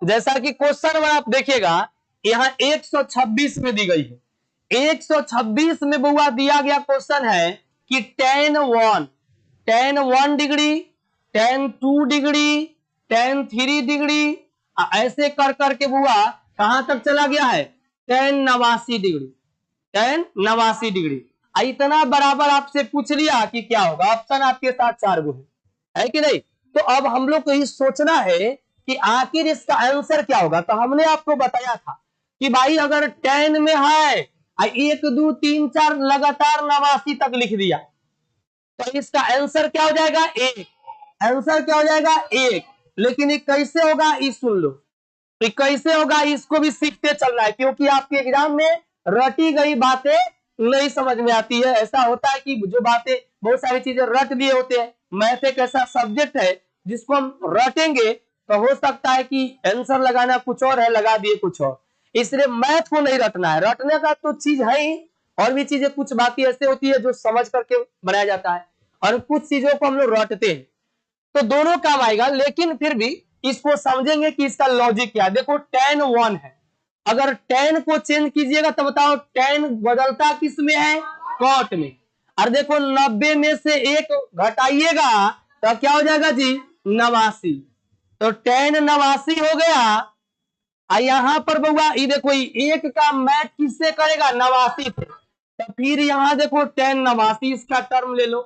जैसा कि question number आप देखिएगा यहाँ 126 में दी गई है। 126 में बुआ दिया गया क्वेश्चन है कि tan 1 degree, tan 2 degree, tan 3 degree, ऐसे कर करके बुआ कहां तक चला गया है, tan 89 डिग्री, tan 89 डिग्री। इतना बराबर आपसे पूछ लिया कि क्या होगा, ऑप्शन आपके साथ 4 गो है कि नहीं। तो अब हम लोग को ये सोचना है कि आखिर इसका आंसर क्या होगा। तो हमने आपको बताया था कि भाई अगर tan में है 1 2 3 4 लगातार 89 तक लिख दिया तो इसका आंसर क्या हो जाएगा, 1। आंसर क्या हो जाएगा, 1। लेकिन ये कैसे होगा, ये सुन लो। तो कैसे होगा इसको भी सीखते चलना है, क्योंकि आपके एग्जाम में रटी गई बातें नहीं समझ में आती है। ऐसा होता है कि जो बातें बहुत सारी चीजें रट दिए होते हैं। मैथ एक ऐसा सब्जेक्ट है जिसको हम रटेंगे तो हो सकता है कि आंसर लगाना कुछ और है, लगा दिए कुछ और। इसलिए मैथ को नहीं रटना है, रटने का तो चीज है ही, और भी चीजें कुछ बातें ऐसे होती है जो समझ करके बनाया जाता है, और कुछ चीजों को हम लोग रटते हैं। तो दोनों काम आएगा, लेकिन फिर भी इसको समझेंगे कि इसका लॉजिक क्या है। देखो tan 1 है, अगर tan को चेंज कीजिएगा तो बताओ tan बदलता किस में है, cot में। और देखो 90 में से 1 घटाइएगा तो क्या हो जाएगा जी, 89। तो tan 89 हो गया। यहां पर बउआ ये देखो 1 का मैच किससे करेगा, 89 से। तो फिर यहां देखो tan 89 इसका टर्म ले लो,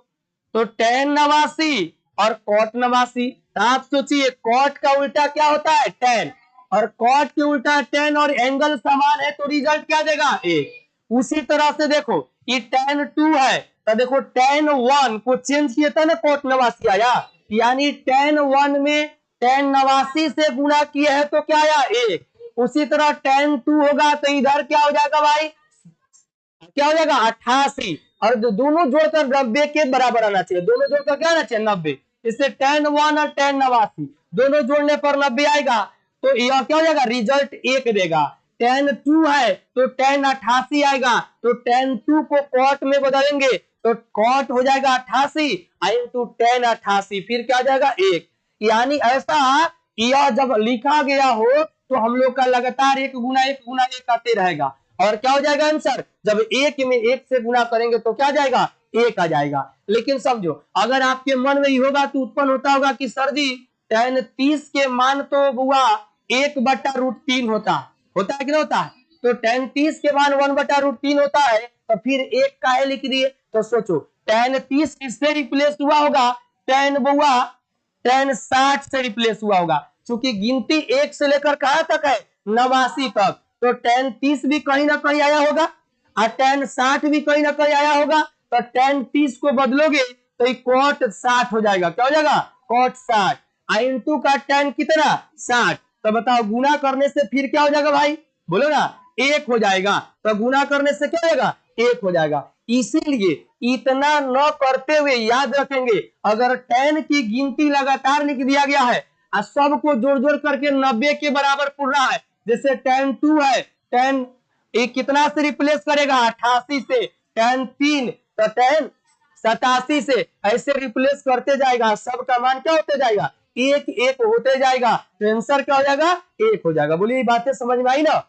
तो tan 89 और cot 89। आप सोचिए cot का उल्टा क्या होता है, tan, और cot के उल्टा tan, और एंगल समान है तो रिजल्ट क्या देगा, 1। उसी तरह से देखो ये tan 2 है, तो देखो tan 1 को चेंज किया था ना, cot 89 आया, यानी tan 1 में tan 89 से गुणा किया है तो क्या आया, 1। उसी तरह tan 2 होगा तो इधर क्या हो जाएगा भाई, क्या हो जाएगा, 88। और दोनों जोड़कर 90 के बराबर आना चाहिए, दोनों जोड़कर क्या आना चाहिए, 90। इससे tan 1 और tan 89 दोनों जोड़ने पर 90 आएगा, तो यह क्या हो जाएगा, रिजल्ट 1 देगा। tan 2 है तो tan 88 आएगा, तो tan 2 को cot में बदलेंगे तो cot हो जाएगा 88 इंटू tan 88, फिर क्या आ जाएगा, 1। यानी ऐसा यह जब लिखा गया हो तो हम लोग का लगातार 1 गुना 1 गुना 1 आते रहेगा, और क्या हो जाएगा आंसर, जब 1 में 1 से गुना करेंगे तो क्या जाएगा, 1 आ जाएगा। लेकिन समझो अगर आपके मन में ही होगा तो उत्पन्न होता होगा कि सर जी tan 30 के मान तो बुआ 1/√3 होता है कि नहीं होता है, तो tan 30 के मान 1/√3 होता है, तो फिर 1 काहे लिख दिए। तो सोचो tan 30 किससे रिप्लेस हुआ होगा, tan बुआ tan 60 से रिप्लेस हुआ होगा, क्योंकि गिनती 1 से लेकर कहां तक है, 89 तक। तो tan 30 भी कहीं ना कहीं आया होगा, और tan 60 भी कहीं ना कहीं आया होगा। तो tan 30 को बदलोगे तो ये cot 60 हो जाएगा, क्या हो जाएगा, cot 60 इंटू का tan कितना, 60। तो बताओ गुना करने से फिर क्या हो जाएगा भाई, बोलो ना, 1 हो जाएगा। तो गुना करने से क्या होगा, 1 हो जाएगा। इसीलिए इतना न करते हुए याद रखेंगे, अगर tan की गिनती लगातार लिख दिया गया है और सबको जोड़ जोड़ करके 90 के बराबर पूरा है, जैसे tan 2 है, tan एक कितना से रिप्लेस करेगा, 88 से, tan 3 तो tan 87 से, ऐसे रिप्लेस करते जाएगा, सबका मान क्या होते जाएगा, 1 1 होते जाएगा। तो आंसर क्या हो जाएगा, 1 हो जाएगा। बोलिए बातें समझ में आई ना।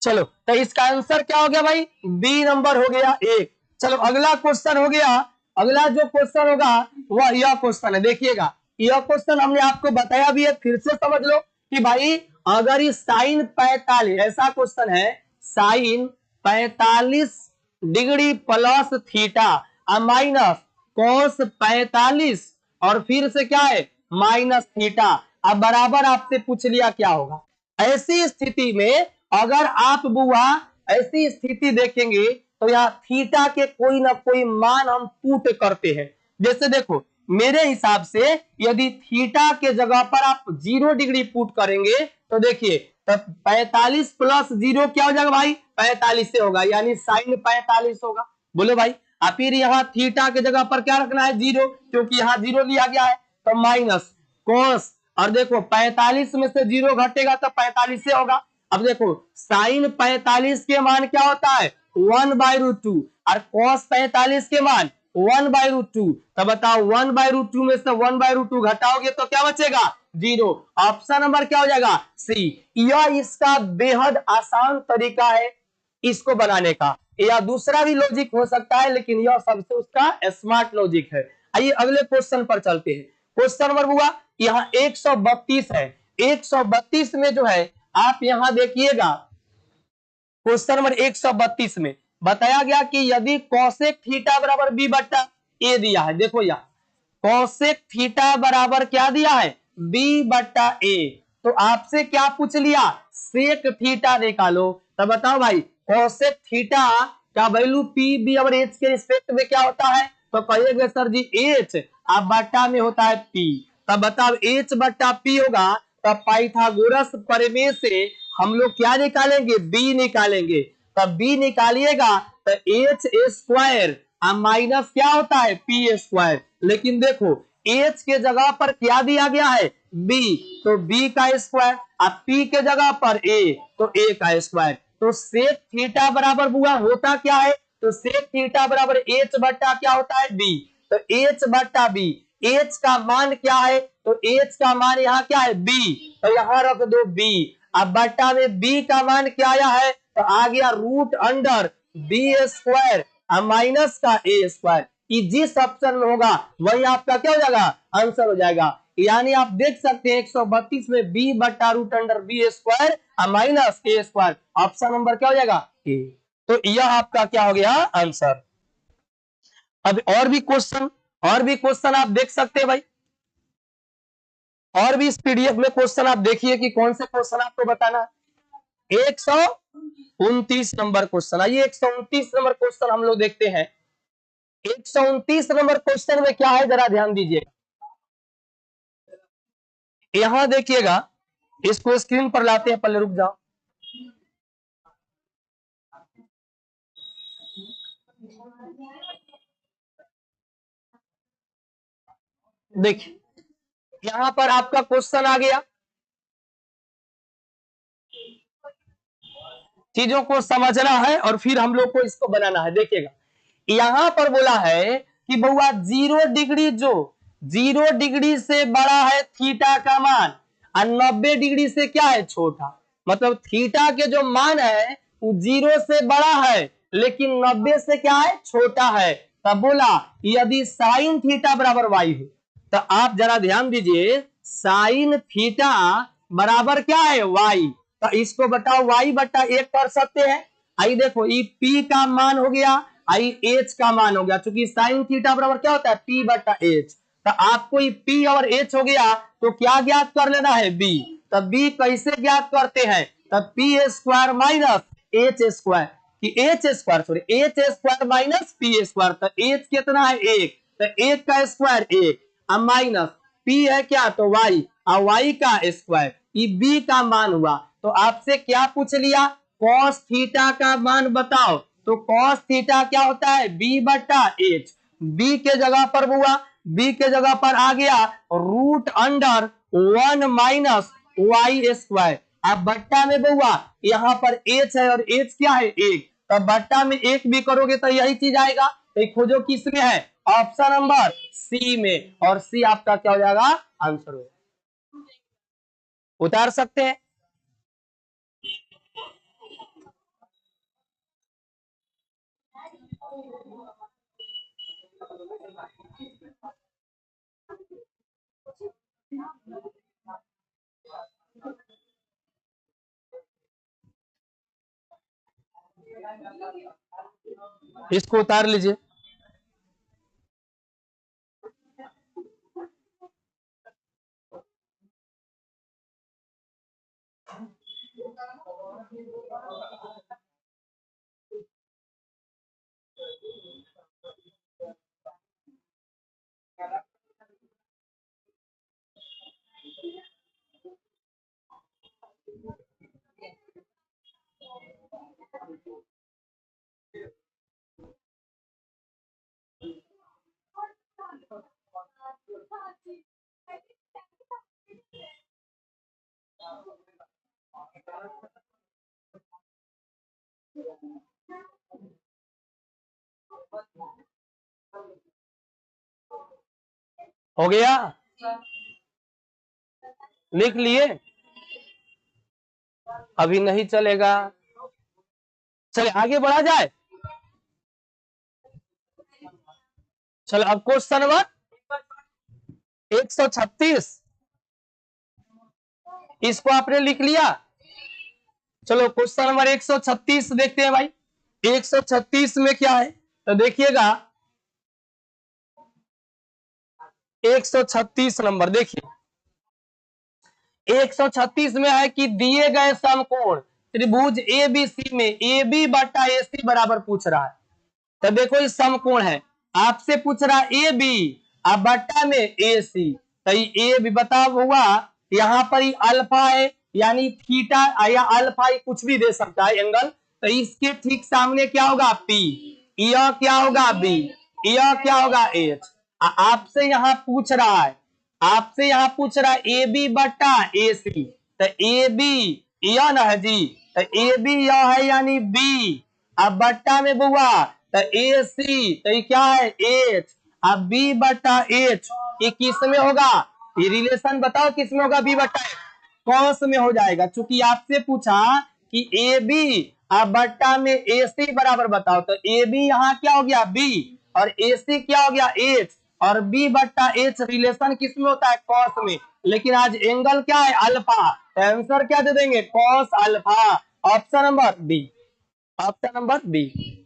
चलो तो इसका आंसर क्या हो गया भाई, बी नंबर हो गया 1। चलो अगला क्वेश्चन हो गया। अगला जो क्वेश्चन होगा वह यह क्वेश्चन है, देखिएगा यह क्वेश्चन हमने आपको बताया भी है, फिर से समझ लो कि भाई अगर ये sin 45, ऐसा क्वेश्चन है sin 45 degree plus theta minus cos 45, और फिर से क्या है माइनस थीटा, अब बराबर आपसे पूछ लिया क्या होगा। ऐसी स्थिति में अगर आप बुआ ऐसी स्थिति देखेंगे तो यहाँ थीटा के कोई ना कोई मान हम पुट करते हैं। जैसे देखो मेरे हिसाब से यदि थीटा के जगह पर आप 0 डिग्री पुट करेंगे तो देखिए तो 45 प्लस 0 क्या हो जाएगा भाई, 45 से होगा, यानी sin 45 होगा। बोलो भाई, फिर यहाँ थीटा के जगह पर क्या रखना है, 0, क्योंकि यहाँ 0 लिया गया है, तो माइनस cos, और देखो 45 में से 0 घटेगा तो 45 से होगा। अब देखो sin 45 के मान क्या होता है 1/√2, और cos 45 के मान 1/√2। तो बताओ 1/√2 में से 1/√2 घटाओगे तो क्या बचेगा जीरो। ऑप्शन नंबर क्या हो जाएगा? सी। यह इसका बेहद आसान तरीका है इसको बनाने का, या दूसरा भी लॉजिक हो सकता है, लेकिन यह सबसे उसका स्मार्ट लॉजिक है। आइए अगले क्वेश्चन पर चलते हैं। क्वेश्चन नंबर हुआ यहाँ 132 है। 132 में जो है आप यहां देखिएगा, क्वेश्चन नंबर 132 में बताया गया कि यदि कॉसेक थीटा बराबर बी बट्टा ए दिया है, देखो यहाँ कॉसेक थीटा बराबर क्या दिया है? बी बट्टा ए। तो आपसे क्या पूछ लिया? सेक थीटा निकालो। तो बताओ भाई कॉसेक थीटा का वैल्यू पी बी और एच के रिस्पेक्ट में क्या होता है? तो कहिएगा सर जी एच, अब बट्टा में होता है पी। तब बताओ एच बट्टा पी होगा, तब पाइथागोरस प्रमेय से हम लोग क्या निकालेंगे? बी निकालेंगे। तब बी निकालिएगा तो एच स्क्वायर माइनस क्या होता है? P square. लेकिन देखो एच के जगह पर क्या दिया गया है? बी, तो बी का स्क्वायर। अब पी के जगह पर ए, तो ए का स्क्वायर। तो सेक थीटा बराबर हुआ होता क्या है? तो सेक थीटा बराबर एच बट्टा क्या होता है? बी। तो एच बट्टा बी, एच का मान क्या है? तो एच का मान यहाँ क्या है? बी। तो यहाँ रख दो बी। अब बट्टा में बी का मान क्या आया है? तो आ गया root under B square minus का ए स्क्वायर। जिस ऑप्शन में होगा वही आपका क्या हो जाएगा? आंसर हो जाएगा। यानी आप देख सकते हैं 132 में बी बट्टा root under B square minus A square. Option number क्या हो जाएगा? ए। तो यह आपका क्या हो गया? आंसर। अब और भी क्वेश्चन आप देख सकते हैं भाई, और भी इस पीडीएफ में क्वेश्चन आप देखिए कि कौन से क्वेश्चन आपको बताना है। 129 नंबर क्वेश्चन, आइए 129 नंबर क्वेश्चन हम लोग देखते हैं। 129 नंबर क्वेश्चन में क्या है जरा ध्यान दीजिए। यहां देखिएगा, इसको स्क्रीन पर लाते हैं, पहले रुक जाओ। देखिए यहां पर आपका क्वेश्चन आ गया, चीजों को समझना है और फिर हम लोग को इसको बनाना है। देखिएगा यहां पर बोला है कि बउआ 0 डिग्री, जो 0 डिग्री से बड़ा है थीटा का मान और 90 डिग्री से क्या है? छोटा। मतलब थीटा के जो मान है वो 0 से बड़ा है लेकिन 90 से क्या है? छोटा है। तब बोला यदि साइन थीटा बराबर वाई हो, तो आप जरा ध्यान दीजिए, साइन थीटा बराबर क्या है? वाई। तो इसको बताओ वाई बट्टा एक कर सकते हैं। आई देखो ये पी का मान हो गया, आई एच का मान हो गया। चूंकि साइन थीटा बराबर क्या होता है? पी बट्टा एच। तो आपको ये पी और एच हो गया, तो क्या ज्ञात कर लेना है? बी। तब बी कैसे ज्ञात करते हैं? तब P square minus H square, कि H square sorry H square minus P square. तो एच कितना है? एक। तो एक का स्क्वायर एक, अब माइनस पी है क्या? तो वाई, और वाई का स्क्वायर। ये बी का मान हुआ। तो आपसे क्या पूछ लिया? कॉस थीटा का मान बताओ। तो कॉस थीटा क्या होता है? बी बट्टा एच। बी के जगह पर हुआ, बी के जगह पर आ गया root under 1 minus Y square. अब बट्टा में बहुआ यहाँ पर एच है और एच क्या है? एक। तब बट्टा में एक भी करोगे तो यही चीज आएगा। तो खोजो किस में है? ऑप्शन नंबर सी में, और सी आपका क्या हो जाएगा? आंसर हो। उतार सकते हैं। इसको उतार लीजिए। हो गया। लिख लिए? अभी नहीं चलेगा, चले आगे बढ़ा जाए। चलो अब क्वेश्चन नंबर 136, इसको आपने लिख लिया। चलो क्वेश्चन नंबर 136 देखते हैं भाई। 136 में क्या है तो देखिएगा, 136 नंबर देखिए। 136 में है कि दिए गए समकोण त्रिभुज एबीसी में AB बटा AC बराबर पूछ रहा है। तो देखो इस समकोण है, आपसे पूछ रहा ए बी, अब बट्टा में ए सी, तो ए बी बताओ हुआ, यहाँ पर ही अल्फा है यानी थीटा या अल्फा कुछ भी दे सकता है एंगल, तो इसके ठीक सामने क्या होगा पी, यह क्या होगा बी, यह क्या होगा एच। आपसे यहाँ पूछ रहा है, आपसे यहाँ पूछ रहा है ए बी बट्टा ए सी, तो ए बी यह ना है जी, तो ए बी यह है यानी बी, अब बट्टा में बुआ तो ए सी, तो ये क्या है एच, अब बी बटा एच, ये किस में होगा, ये रिलेशन बताओ किस में होगा, बी बटा एच कॉस में हो जाएगा। चूंकि आपसे पूछा कि ए बी अब बट्टा में ए सी बराबर बताओ, तो ए बी यहाँ क्या हो गया बी और ए सी क्या हो गया एच, और बी बट्टा एच रिलेशन किस में होता है कॉस में, लेकिन आज एंगल क्या है अल्फा, आंसर क्या दे देंगे cos alpha, option number B, option number B.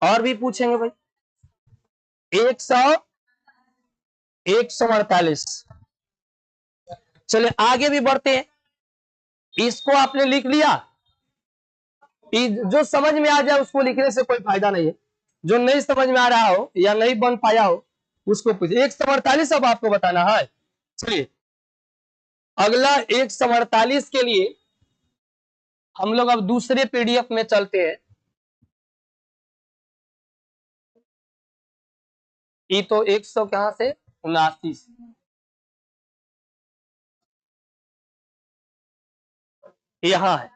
और भी पूछेंगे भाई। 148, चलिए आगे भी बढ़ते हैं। इसको आपने लिख लिया, जो समझ में आ जाए उसको लिखने से कोई फायदा नहीं है, जो नहीं समझ में आ रहा हो या नहीं बन पाया हो उसको पूछिए। 148 अब आपको बताना है। चलिए अगला 148 के लिए हम लोग अब दूसरे पीडीएफ में चलते हैं। ये तो 100 कहां से 79 यहां है।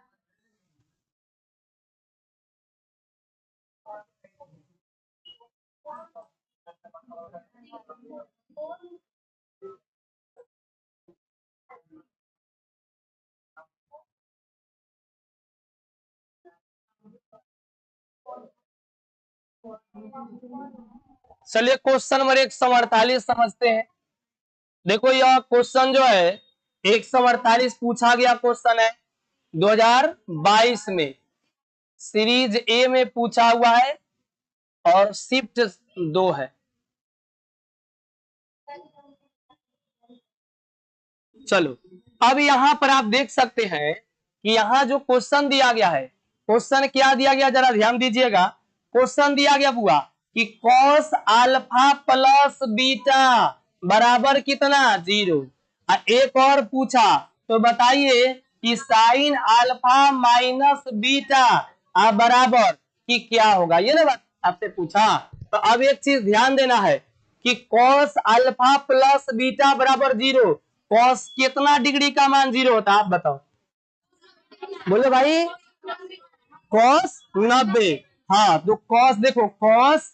चलिए क्वेश्चन नंबर 148 समझते हैं। देखो यह क्वेश्चन जो है 148 पूछा गया क्वेश्चन है 2022 में, सीरीज ए में पूछा हुआ है और शिफ्ट 2 है। चलो अब यहां पर आप देख सकते हैं कि यहां जो क्वेश्चन दिया गया है, क्वेश्चन क्या दिया गया जरा ध्यान दीजिएगा। क्वेश्चन दिया गया बुआ कि कॉस अल्फा प्लस बीटा बराबर कितना 0। एक और पूछा तो बताइए कि साइन अल्फा माइनस बीटा बराबर कि क्या होगा, ये ना बात आपसे पूछा। तो अब एक चीज ध्यान देना है कि कॉस अल्फा प्लस बीटा बराबर 0, कॉस कितना डिग्री का मान 0 होता है आप बताओ, बोले भाई कॉस 90। हाँ तो कॉस देखो कॉस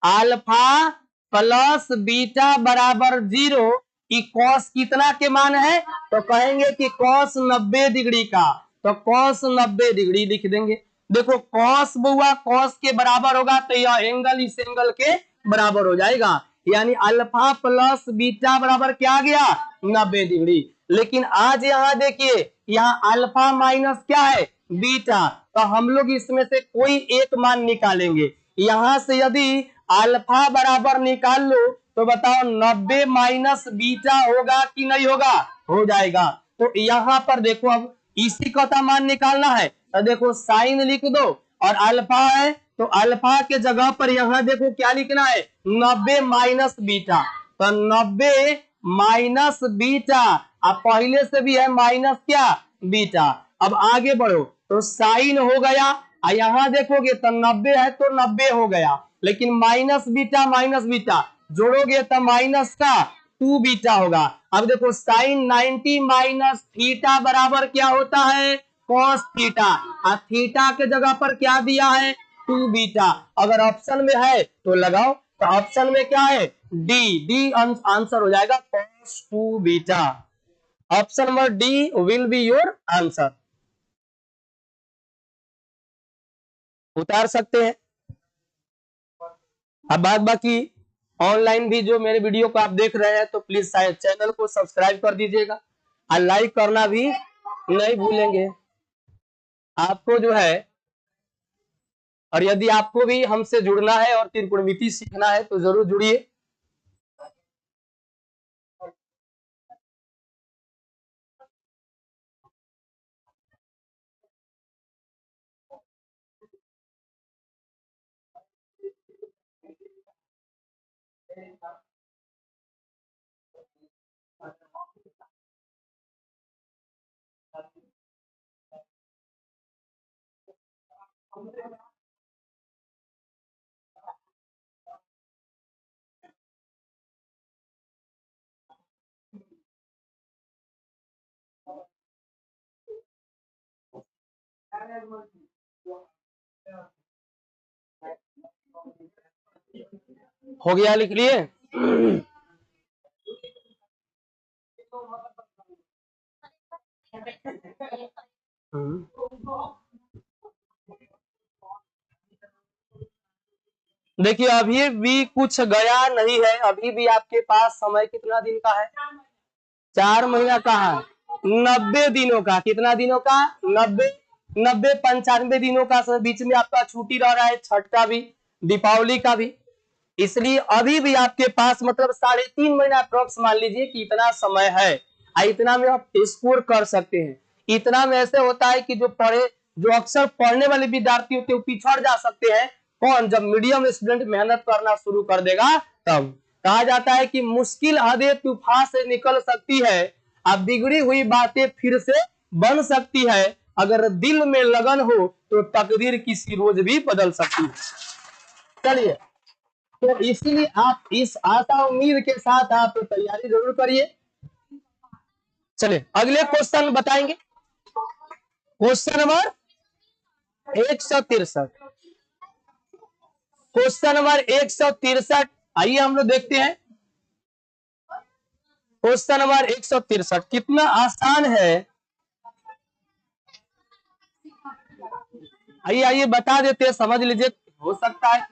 अल्फा प्लस बीटा बराबर 0 कि कॉस कितना के मान है, तो कहेंगे कि कॉस 90 डिग्री का, तो कॉस 90 डिग्री लिख देंगे। देखो कॉस बुआ कॉस के बराबर होगा तो यह एंगल इस एंगल के बराबर हो जाएगा, यानी अल्फा प्लस बीटा बराबर क्या आ गया 90 डिग्री। लेकिन आज यहाँ देखिए यहाँ अल्फा माइनस क्या है बीटा, तो हम लोग इसमें से कोई एक मान निकालेंगे। यहां से यदि अल्फा बराबर निकाल लो तो बताओ 90 माइनस बीटा होगा कि नहीं होगा, हो जाएगा। तो यहाँ पर देखो अब इसी का मान निकालना है, तो देखो साइन लिख दो और अल्फा है तो अल्फा के जगह पर यहाँ देखो क्या लिखना है 90 माइनस बीटा, तो 90 माइनस बीटा, अब पहले से भी है माइनस क्या बीटा। अब आगे बढ़ो तो साइन हो गया, यहाँ देखोगे तो 90 है तो 90 हो गया, लेकिन माइनस बीटा जोड़ोगे तो माइनस का 2 बीटा होगा। अब देखो साइन 90 माइनस थीटा बराबर क्या होता है कॉस थीटा, और थीटा के जगह पर क्या दिया है 2 बीटा। अगर ऑप्शन में है तो लगाओ, तो ऑप्शन में क्या है डी, डी आंसर हो जाएगा cos 2 beta. Option number D will be your answer. उतार सकते हैं। अब बात बाकी ऑनलाइन भी जो मेरे वीडियो को आप देख रहे हैं तो प्लीज शायद चैनल को सब्सक्राइब कर दीजिएगा और लाइक करना भी नहीं भूलेंगे आपको जो है। और यदि आपको भी हमसे जुड़ना है और त्रिकोणमिति सीखना है तो जरूर जुड़िए। हो गया, लिख लिए। देखिए अभी भी कुछ गया नहीं है, अभी भी आपके पास समय कितना दिन का है? 4 महीना का है, 90 दिनों का। कितना दिनों का? 95 दिनों का समय। बीच में आपका छुट्टी रह रहा है, छठ का भी, दीपावली का भी, इसलिए अभी भी आपके पास मतलब 3.5 महीना अप्रोक्स मान लीजिए कि इतना समय है। इतना में आप स्कोर कर सकते हैं। इतना में ऐसे होता है कि जो अक्सर पढ़ने वाले विद्यार्थी होते हैं वो पिछड़ जा सकते हैं। कौन? जब मीडियम स्टूडेंट मेहनत करना शुरू कर देगा तब। कहा जाता है कि मुश्किल हदें तूफान से निकल सकती है, अब बिगड़ी हुई बातें फिर से बन सकती है, अगर दिल में लगन हो तो तकदीर किसी रोज भी बदल सकती है। चलिए, तो इसीलिए आप इस आशा उम्मीद के साथ आप तैयारी जरूर करिए। चलिए अगले क्वेश्चन बताएंगे। Question number 163। क्वेश्चन नंबर 163, आइए हम लोग देखते हैं। क्वेश्चन नंबर 163 कितना आसान है। आइए आइए बता देते हैं, समझ लीजिए, हो सकता है।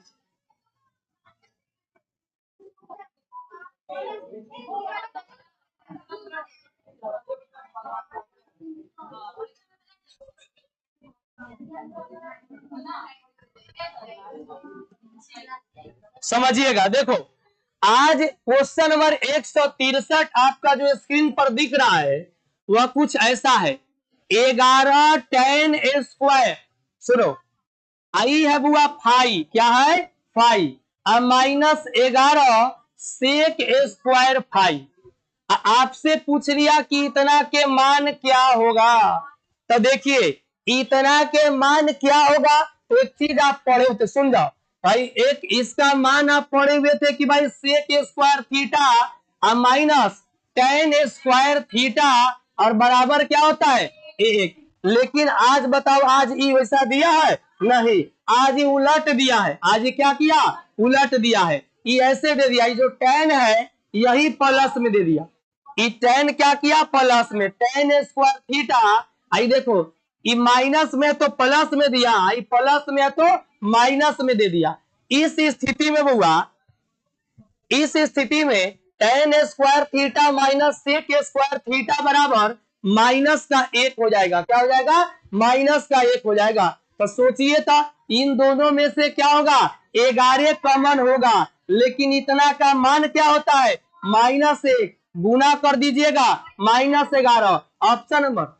समझिएगा, देखो आज क्वेश्चन नंबर 163 आपका जो स्क्रीन पर दिख रहा है वह कुछ ऐसा है। 11 tan स्क्वायर, सुनो, आई है बुआ फाई, क्या है? फाई, और -11 सेक स्क्वायर फाई। आपसे पूछ लिया कि इतना के मान क्या होगा, तो देखिए इतना के मान क्या होगा। तो एक चीज आप पढ़े होते, सुन जाओ भाई, एक इसका मान आप पढ़े हुए थे कि भाई सेक स्क्वायर थीटा और माइनस टेन स्क्वायर थीटा और बराबर क्या होता है? 1। लेकिन आज बताओ, आज ई वैसा दिया है? नहीं, आज ही उलट दिया है। आज ही क्या किया? उलट दिया है। ये ऐसे दे दिया, ये जो टेन है यही प्लस में दे दिया। ये टेन क्या किया? प्लस में। टेन स्क्वायर थीटा, आई देखो, ये माइनस में तो प्लस में दिया, आई प्लस में तो माइनस में दे दिया। इस स्थिति में बुआ, इस स्थिति में tan square theta minus sec square theta बराबर माइनस का 1 हो जाएगा। क्या हो जाएगा? माइनस का 1 हो जाएगा। तो सोचिए था इन दोनों में से क्या होगा? 11 कॉमन होगा, लेकिन इतना का मान क्या होता है? -1। गुना कर दीजिएगा, -11। ऑप्शन नंबर,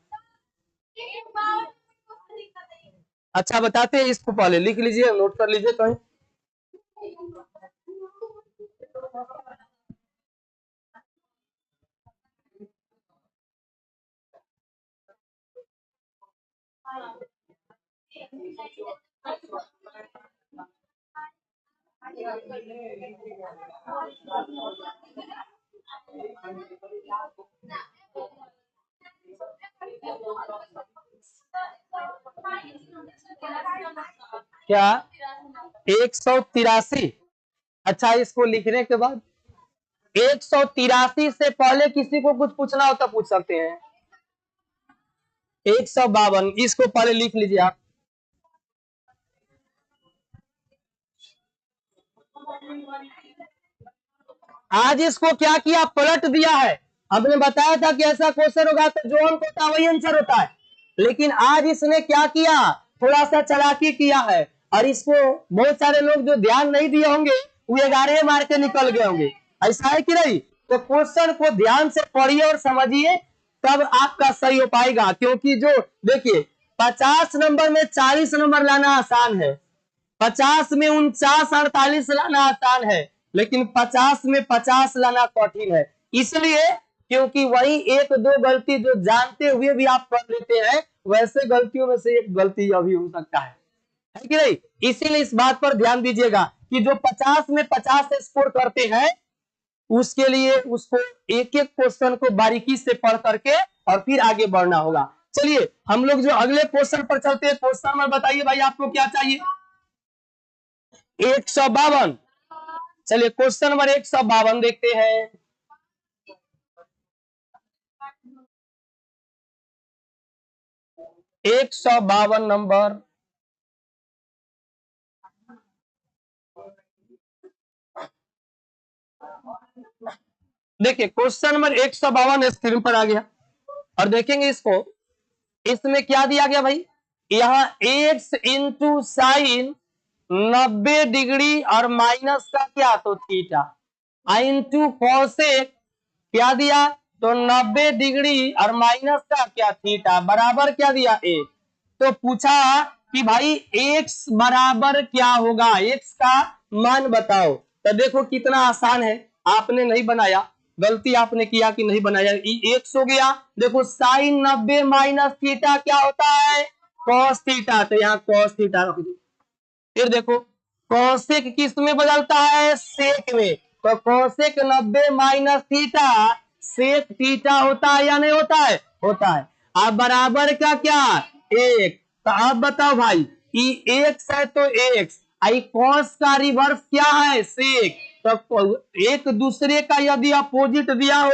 अच्छा बताते हैं, इसको पहले लिख लीजिए, नोट कर लीजिए कहीं। क्या? 183। अच्छा, इसको लिखने के बाद 183 से पहले किसी को कुछ पूछना हो तो पूछ सकते हैं। 152 इसको पहले लिख लीजिए आप। आज इसको क्या किया, पलट दिया है। हमने बताया था कि ऐसा क्वेश्चन होगा तो जो अंक होता है वही आंसर होता है, लेकिन आज इसने क्या किया, थोड़ा सा चालाकी किया है। और इसको बहुत सारे लोग जो ध्यान नहीं दिए होंगे वो 11 मार के निकल गए होंगे, ऐसा है कि नहीं। तो क्वेश्चन को ध्यान से पढ़िए और समझिए, तब आपका सही हो पाएगा। क्योंकि जो देखिए 50 नंबर में 40 नंबर लाना आसान है, 50 में 49 48 लाना आसान है, लेकिन 50 में 50 लाना कठिन है। इसलिए क्योंकि वही एक दो गलती जो जानते हुए भी आप कर लेते हैं, वैसे गलतियों में से एक गलती अभी हो सकता है कि नहीं। इसीलिए इस बात पर ध्यान दीजिएगा कि जो 50 में 50 स्कोर करते हैं उसके लिए उसको एक एक क्वेश्चन को बारीकी से पढ़ करके और फिर आगे बढ़ना होगा। चलिए हम लोग जो अगले क्वेश्चन पर चलते हैं। क्वेश्चन में बताइए भाई आपको क्या चाहिए। 152। चलिए क्वेश्चन नंबर 152 देखते हैं। एक 152 नंबर, देखिए क्वेश्चन नंबर 152 स्क्रीन पर आ गया और देखेंगे इसको। इसमें क्या दिया गया भाई, यहाँ x इंटू साइन 90 डिग्री और माइनस का क्या तो थीटा, इंटू कॉसेक क्या दिया तो 90 डिग्री और माइनस का क्या थीटा बराबर क्या दिया एक। तो पूछा कि भाई x बराबर क्या होगा, x का मान बताओ। तो देखो कितना आसान है, आपने नहीं बनाया, गलती आपने किया कि नहीं बनाया। x हो गया, देखो साइन 90 माइनस थीटा क्या होता है कॉस थीटा, तो यहाँ कॉस थीटा रख दो। फिर देखो कौशिक किस में बदलता है, सेक में, तो cosec 90 minus theta sec theta होता है या नहीं होता है, होता है। अब बराबर का क्या एक, तो अब बताओ भाई ये एक्स है तो एक्स, आई कॉस का रिवर्स क्या है सेक, तो एक दूसरे का यदि अपोजिट दिया हो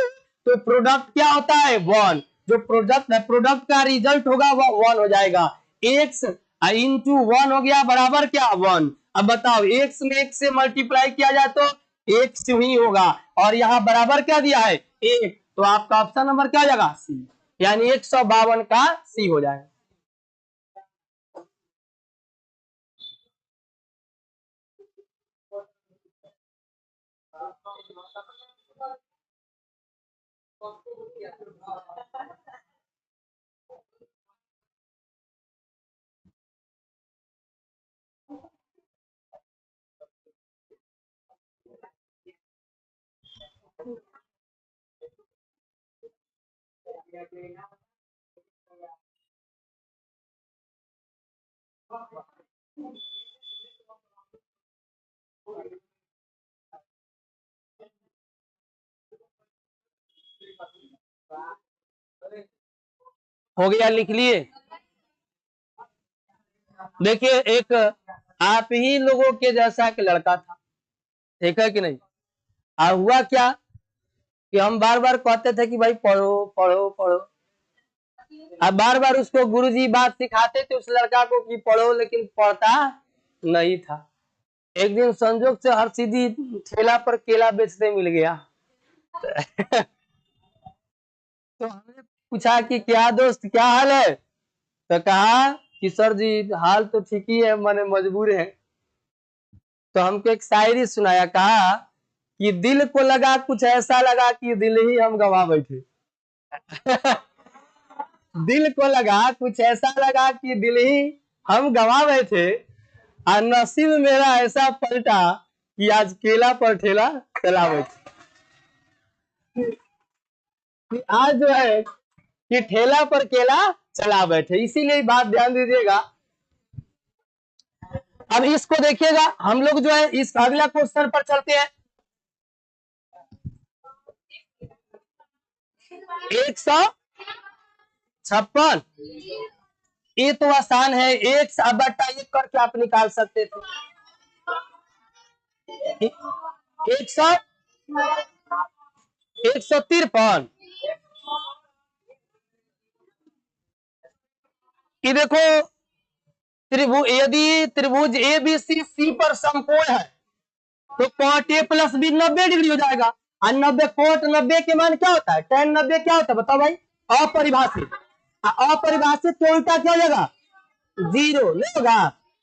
तो प्रोडक्ट क्या होता है वन, जो प्रोडक्ट है प्रोडक्ट का रिजल्ट होगा वो वन हो जाएगा। एक्स इंटू वन हो गया बराबर क्या वन। अब बताओ एक्स में एक से मल्टीप्लाई किया जाए तो एक्स ही होगा, और यहाँ बराबर क्या दिया है एक, तो आपका ऑप्शन नंबर क्या हो जाएगा सी, यानी 152 का सी हो जाएगा। हो गया, लिख लिए। देखिए एक आप ही लोगों के जैसा एक लड़का था, ठीक है कि नहीं। हुआ क्या कि हम बार बार कहते थे कि भाई पढ़ो पढ़ो पढ़ो, अब बार बार उसको गुरुजी बात सिखाते थे उस लड़का को कि पढ़ो, लेकिन पढ़ता नहीं था। एक दिन संजोग से हर सीधी ठेला पर केला बेचते मिल गया। तो हमने पूछा कि क्या दोस्त क्या हाल है, तो कहा कि सर जी हाल तो ठीक ही है, मैंने मजबूर है। तो हमको एक शायरी सुनाया, कहा कि दिल को लगा कुछ ऐसा लगा कि दिल ही हम गवा बैठे। दिल को लगा कुछ ऐसा लगा कि दिल ही हम गवा बैठे, और नसीब मेरा ऐसा पलटा कि आज केला पर ठेला चला बैठे। आज जो है कि ठेला पर केला चला बैठे, इसीलिए बात ध्यान दीजिएगा। अब इसको देखिएगा, हम लोग जो है इस अगला क्वेश्चन पर चलते हैं। 156, ये तो आसान है, एक बटा एक करके आप निकाल सकते थे। 100 153। कि देखो त्रिभुज, यदि त्रिभुज ए बी सी पर समकोण है तो cot A plus B 90 degree हो जाएगा। और 90 कोट 90 के मान क्या होता है, tan 90 क्या होता है बताओ भाई, अपरिभाषित। अपरिभाषित के उल्टा क्या हो जाएगा, जीरो नहीं होगा।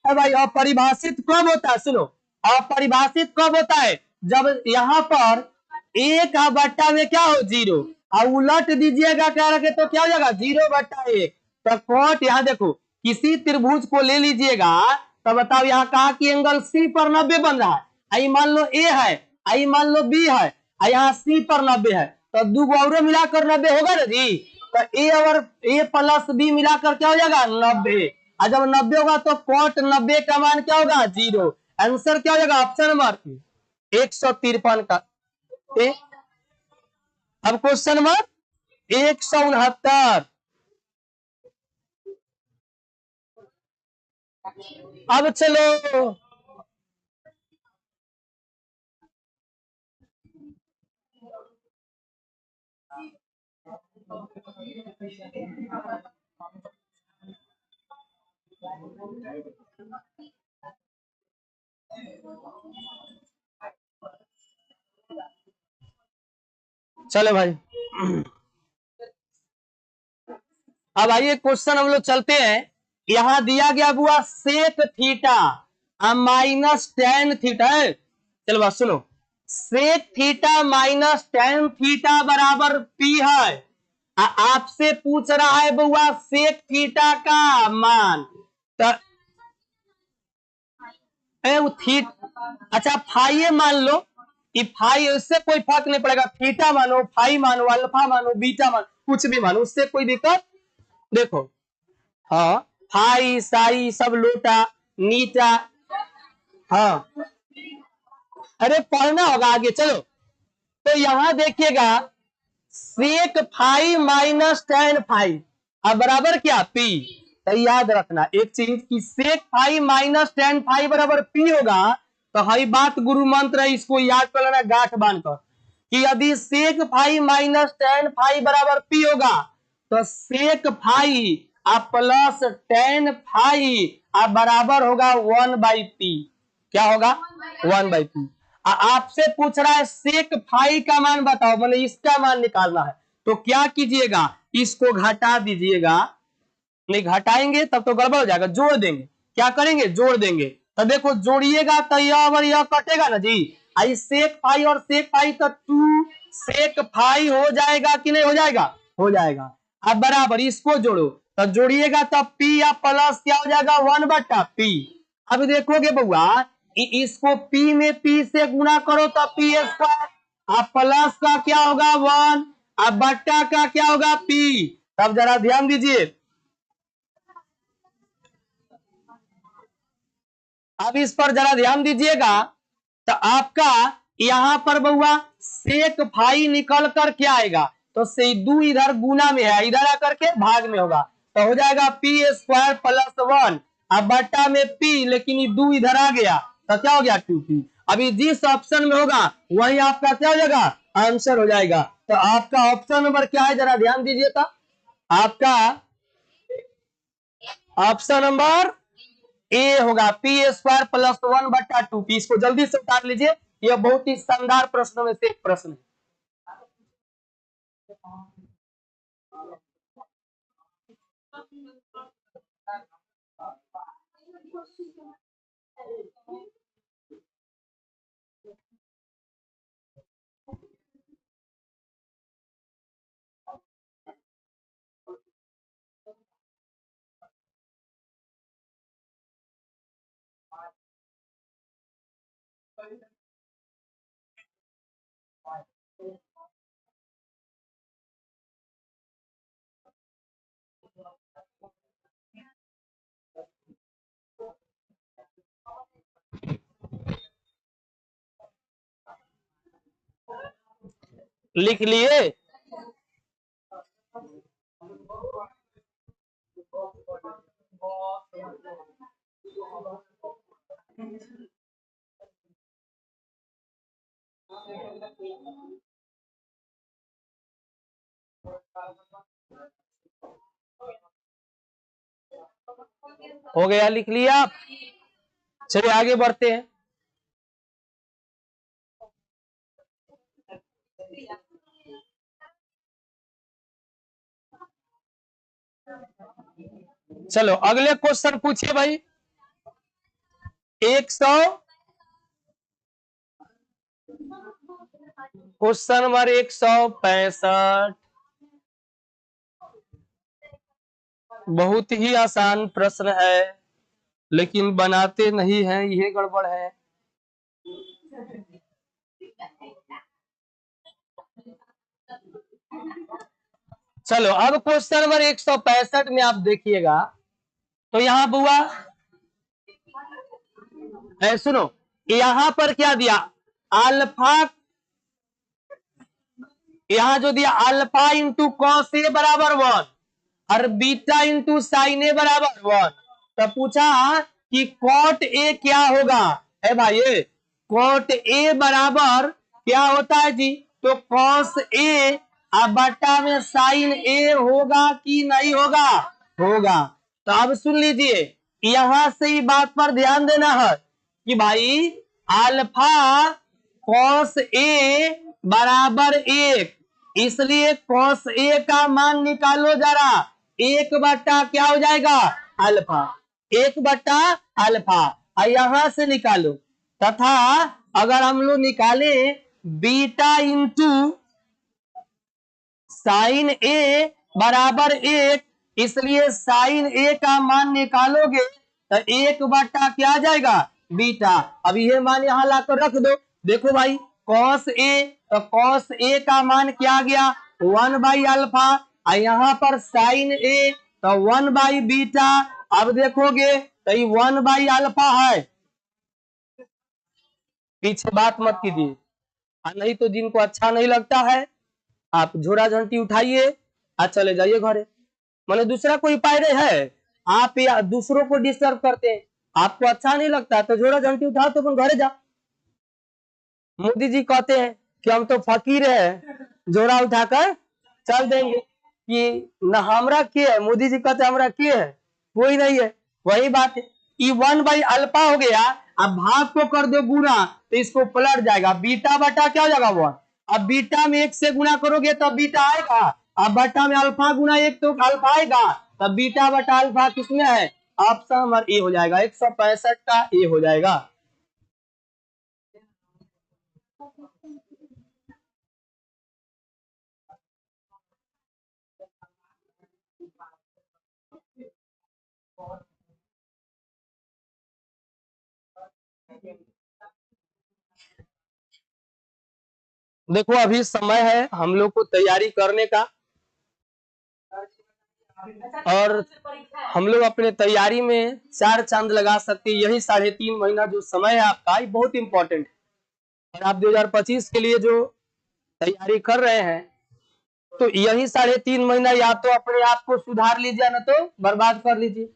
अरे भाई अपरिभाषित कब होता है, सुनो, अपरिभाषित कब होता है, जब यहाँ पर एक बट्टा में क्या हो, जीरो, और उलट दीजिएगा क्या रखे तो क्या हो जाएगा, 0/1। तो कॉट यहाँ देखो, किसी त्रिभुज को ले लीजिएगा, तो बताओ यहाँ कहा कि एंगल सी पर 90 बन रहा है, आई मान लो ए है, आई मान लो बी है, यहाँ सी पर 90 है, तो दो और मिलाकर 90 होगा ना जी। तो ए और ए प्लस बी मिलाकर क्या हो जाएगा 90, और जब 90 होगा तो कॉट 90 का मान क्या होगा, 0। आंसर क्या हो जाएगा, ऑप्शन नंबर 153 का ए। अब क्वेश्चन नंबर 169। अब चलो, चलो भाई, अब आइए क्वेश्चन हम लोग चलते हैं। यहां दिया गया हुआ सेक थीटा -tan थीटा है। चलो बात सुनो, सेक थीटा -tan थीटा बराबर पी है। आपसे पूछ रहा है बुआ सेक थीटा का मान, तो वो थीट, अच्छा फाइव मान लो, कि फाइव, उससे कोई फर्क नहीं पड़ेगा, थीटा मानो, फाइव मानो, अल्फा मानो, बीटा मानो, कुछ भी मानो, उससे कोई दिक्कत। देखो, हाँ, फाई साई सब लोटा नीटा, हाँ, अरे पढ़ना होगा आगे, चलो। तो यहां देखिएगा, सेक फाइव -tan5 अब बराबर क्या, पी। तो याद रखना एक चीज कि सेक फाइव -tan5 बराबर पी होगा। तो हई बात गुरु मंत्र है, इसको याद कर लेना गांठ बांधकर, कि यदि सेक फाइव -tan5 बराबर पी होगा, तो सेक फाइव प्लस tan5 बराबर होगा 1/p। क्या होगा, 1/p। आपसे पूछ रहा है सेक फाई का मान बताओ, मतलब इसका मान निकालना है, तो क्या कीजिएगा, इसको घटा दीजिएगा। नहीं घटाएंगे तब तो गड़बड़ हो जाएगा, जोड़ देंगे, क्या करेंगे, जोड़ देंगे। तो देखो जोड़िएगा तो यह और यह कटेगा ना जी, आई सेक फाई और सेक फाई तो 2 सेक फाई हो जाएगा कि नहीं हो जाएगा, हो जाएगा। अब बराबर इसको जोड़ो, तो जोड़िएगा तब पी या प्लस क्या हो जाएगा, 1/p। अब देखोगे बउआ, इसको पी में पी से गुना करो तो पी स्क्वायर, अब प्लस का क्या होगा 1, अब बट्टा का क्या होगा पी। तब जरा ध्यान दीजिए, अब इस पर जरा ध्यान दीजिएगा। तो आपका यहां पर बउआ सेक फाई निकल कर क्या आएगा, तो से दू इधर गुना में है, इधर आकर के भाग में होगा, तो हो जाएगा पी स्क्वायर प्लस 1, अब बट्टा में पी, लेकिन ये दू इधर आ गया तो क्या हो गया 2p। अभी जिस ऑप्शन में होगा वही आपका क्या हो जाएगा, आंसर हो जाएगा। तो आपका ऑप्शन नंबर क्या है, जरा ध्यान दीजिए। तो आपका ऑप्शन नंबर ए होगा, पी स्क्वायर प्लस 1/2p। इसको जल्दी से उतार लीजिए, यह बहुत ही शानदार प्रश्नों में से एक प्रश्न है। लिख लिए, हो गया, लिख लिया आप। चलिए आगे बढ़ते हैं। चलो अगले क्वेश्चन पूछिए भाई। 100 क्वेश्चन नंबर 165। बहुत ही आसान प्रश्न है, लेकिन बनाते नहीं हैं, ये गड़बड़ है। चलो अब क्वेश्चन नंबर 165 में आप देखिएगा, तो यहाँ बुआ सुनो, यहाँ पर क्या दिया, अल्फा, यहाँ जो दिया अल्फा इंटू कॉस ए बराबर 1 और बीटा इंटू साइन ए बराबर 1। तो पूछा कि कॉट ए क्या होगा। है भाई, कॉट ए बराबर क्या होता है जी, तो कॉस ए अब बट्टा में साइन ए होगा कि नहीं होगा, होगा। तो अब सुन लीजिए, यहां से ही बात पर ध्यान देना है कि भाई अल्फा कॉस ए बराबर 1, इसलिए कॉस ए का मान निकालो जरा। 1 बट्टा क्या हो जाएगा, अल्फा, 1 बट्टा अल्फा, यहां से निकालो। तथा अगर हम लोग निकाले बीटा इंटू साइन ए बराबर 1, इसलिए साइन ए का मान निकालोगे तो 1 बट्टा क्या आ जाएगा, बीटा। अब ये मान यहां लाकर रख दो। देखो भाई कॉस ए, तो कॉस ए का मान क्या आ गया, 1/अल्फा, और यहाँ पर साइन ए तो 1/बीटा। अब देखोगे तो ये 1/अल्फा है। पीछे बात मत कीजिए, नहीं तो जिनको अच्छा नहीं लगता है आप झोरा झंटी उठाइए और चले जाइए घरे। मैंने दूसरा कोई उपाय नहीं है, आप या दूसरों को डिस्टर्ब करते हैं, आपको अच्छा नहीं लगता तो झोरा झंटी उठाओ तो अपन घरे जाओ। मोदी जी कहते हैं कि हम तो फकीर है, झोरा उठाकर चल देंगे, कि न हमरा के है, मोदी जी कहते हमरा के है, कोई नहीं है। वही बात है, ई 1/अल्फा हो गया। अब भाग को कर दो गुना तो इसको पलट जाएगा, बीटा बटा क्या हो जाएगा 1। अब बीटा में 1 से गुना करोगे तो बीटा आएगा, अब बटा में अल्फा गुना 1 तो अल्फा आएगा, तब बीटा बटा अल्फा किसमें है, ऑप्शन नंबर ए हो जाएगा, 165 का ए हो जाएगा। देखो अभी समय है हम लोग को तैयारी करने का, और हम लोग अपने तैयारी में 4 चांद लगा सकते हैं। यही 3.5 महीना जो समय है आपका, ये बहुत इंपॉर्टेंट है। और आप 2025 के लिए जो तैयारी कर रहे हैं, तो यही 3.5 महीना या तो अपने आप को सुधार लीजिए, ना तो बर्बाद कर लीजिए।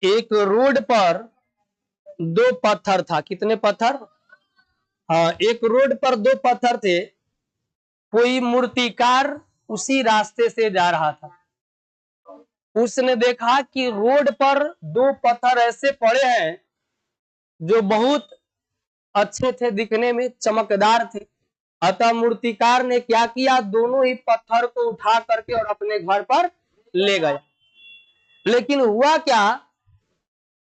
एक रोड पर 2 पत्थर था, कितने पत्थर, हाँ, एक रोड पर 2 पत्थर थे। कोई मूर्तिकार उसी रास्ते से जा रहा था, उसने देखा कि रोड पर 2 पत्थर ऐसे पड़े हैं जो बहुत अच्छे थे, दिखने में चमकदार थे। अतः मूर्तिकार ने क्या किया, दोनों ही पत्थर को उठा करके और अपने घर पर ले गया। लेकिन हुआ क्या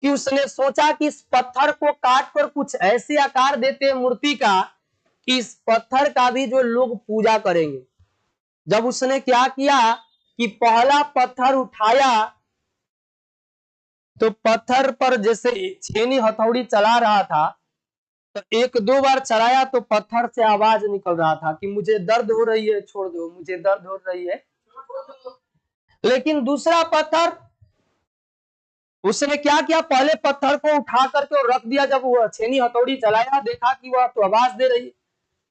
कि उसने सोचा कि इस पत्थर को काट कर कुछ ऐसे आकार देते हैं मूर्ति का कि इस पत्थर का भी जो लोग पूजा करेंगे। जब उसने क्या किया कि पहला पत्थर उठाया, तो पत्थर पर जैसे छेनी हथौड़ी चला रहा था, तो 1-2 बार चलाया तो पत्थर से आवाज निकल रहा था कि मुझे दर्द हो रही है, छोड़ दो, मुझे दर्द हो रही है। लेकिन दूसरा पत्थर उसने क्या किया, पहले पत्थर को उठा करके और रख दिया। जब वो छेनी हथौड़ी चलाया, देखा कि वह तो आवाज दे रही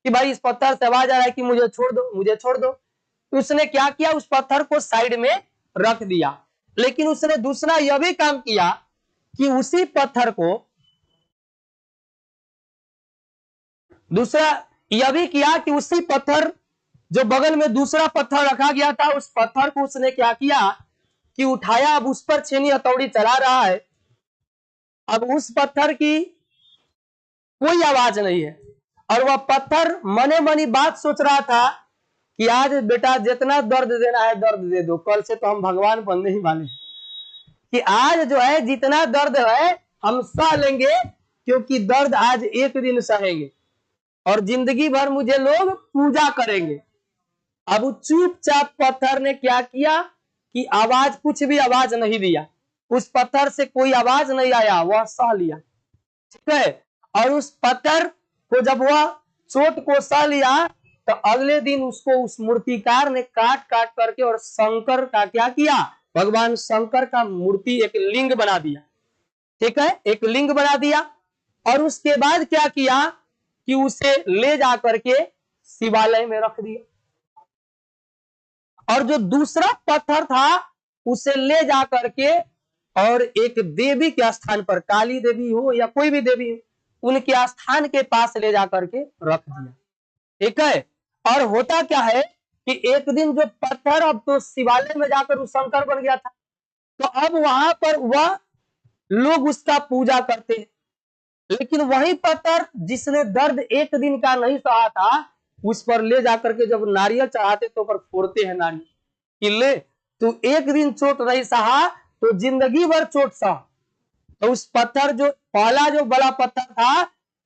कि भाई इस पत्थर से आवाज आ रहा है कि मुझे छोड़ दो, मुझे छोड़ दो। तो उसने क्या किया, उस पत्थर को साइड में रख दिया। लेकिन उसने दूसरा यह भी काम किया कि उसी पत्थर को दूसरा यह भी किया कि उसी पत्थर जो बगल में दूसरा पत्थर रखा गया था, उस पत्थर को उसने क्या किया कि उठाया, अब उस पर छेनी हथौड़ी चला रहा है। अब उस पत्थर की कोई आवाज नहीं है और वह पत्थर मने मनी बात सोच रहा था कि आज बेटा जितना दर्द देना है दर्द दे दो, कल से तो हम भगवान बनने ही वाले हैं, कि आज जो है जितना दर्द है हम सह लेंगे, क्योंकि दर्द आज एक दिन सहेंगे और जिंदगी भर मुझे लोग पूजा करेंगे। अब चुपचाप पत्थर ने क्या किया कि आवाज, कुछ भी आवाज नहीं दिया, उस पत्थर से कोई आवाज नहीं आया, वह सह लिया। ठीक है, और उस पत्थर को जब वह चोट को सह लिया तो अगले दिन उसको उस मूर्तिकार ने काट काट करके और शंकर का क्या किया, भगवान शंकर का मूर्ति एक लिंग बना दिया। ठीक है, एक लिंग बना दिया और उसके बाद क्या किया कि उसे ले जा करके शिवालय में रख दिया। और जो दूसरा पत्थर था उसे ले जा करके और एक देवी के स्थान पर, काली देवी हो या कोई भी देवी हो, उनके स्थान के पास ले जा करके रख दिया। ठीक है, और होता क्या है कि एक दिन जो पत्थर अब तो शिवालय में जाकर उस शंकर बन गया था, तो अब वहां पर वह लोग उसका पूजा करते हैं। लेकिन वही पत्थर जिसने दर्द एक दिन का नहीं सहा था, उस पर ले जाकर के जब नारियल चढ़ाते तो पर फोड़ते हैं नारियल कि ले, तू एक दिन चोट नहीं सहा तो जिंदगी भर चोट सहा। तो उस पत्थर जो पहला जो बड़ा पत्थर था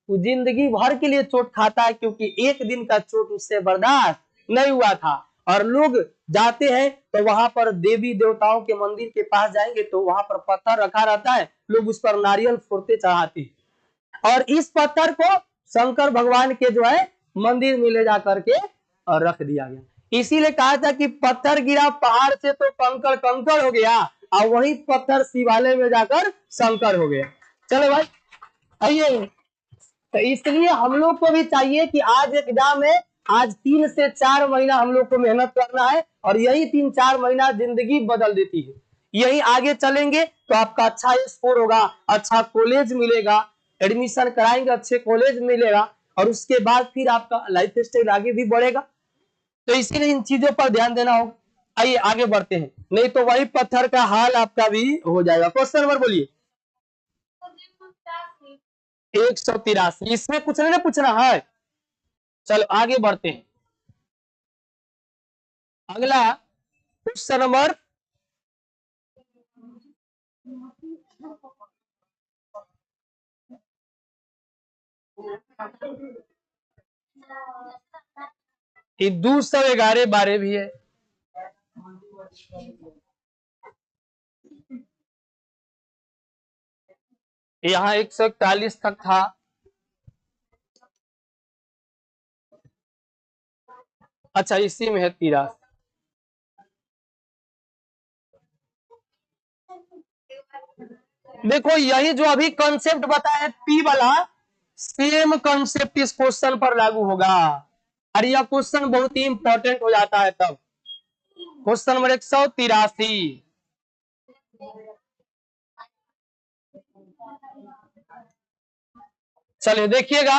वो जिंदगी भर के लिए चोट खाता है, क्योंकि एक दिन का चोट उससे बर्दाश्त नहीं हुआ था। और लोग जाते हैं तो वहां पर देवी देवताओं के मंदिर के पास जाएंगे तो वहां पर पत्थर रखा रहता है, लोग उस पर नारियल फोड़ते चढ़ाते हैं। और इस पत्थर को शंकर भगवान के जो है मंदिर में ले जा करके और रख दिया गया। इसीलिए कहा था कि पत्थर गिरा पहाड़ से तो कंकड़ कंकड़ हो गया, और वही पत्थर शिवालय में जाकर शंकर हो गया। चलो भाई आइए, तो इसलिए हम लोग को भी चाहिए कि आज एग्जाम है, आज 3 से 4 महीना हम लोग को मेहनत करना है और यही 3-4 महीना जिंदगी बदल देती है। यही आगे चलेंगे तो आपका अच्छा स्कोर होगा, अच्छा कॉलेज मिलेगा, एडमिशन कराएंगे अच्छे कॉलेज मिलेगा और उसके बाद फिर आपका लाइफ स्टाइल आगे भी बढ़ेगा। तो इसीलिए इन चीजों पर ध्यान देना होगा। आइए आगे बढ़ते हैं, नहीं तो वही पत्थर का हाल आपका भी हो जाएगा। क्वेश्चन नंबर बोलिए। 183, इसमें कुछ नहीं ना पूछना है। चलो आगे बढ़ते हैं। अगला क्वेश्चन नंबर 211-12 भी है। यहाँ 141 तक था। अच्छा इसी में है 83। देखो यही जो अभी कॉन्सेप्ट बताया पी वाला, सेम कॉन्सेप्ट इस क्वेश्चन पर लागू होगा और यह क्वेश्चन बहुत ही इंपॉर्टेंट हो जाता है तब। क्वेश्चन नंबर 183, चलिए देखिएगा।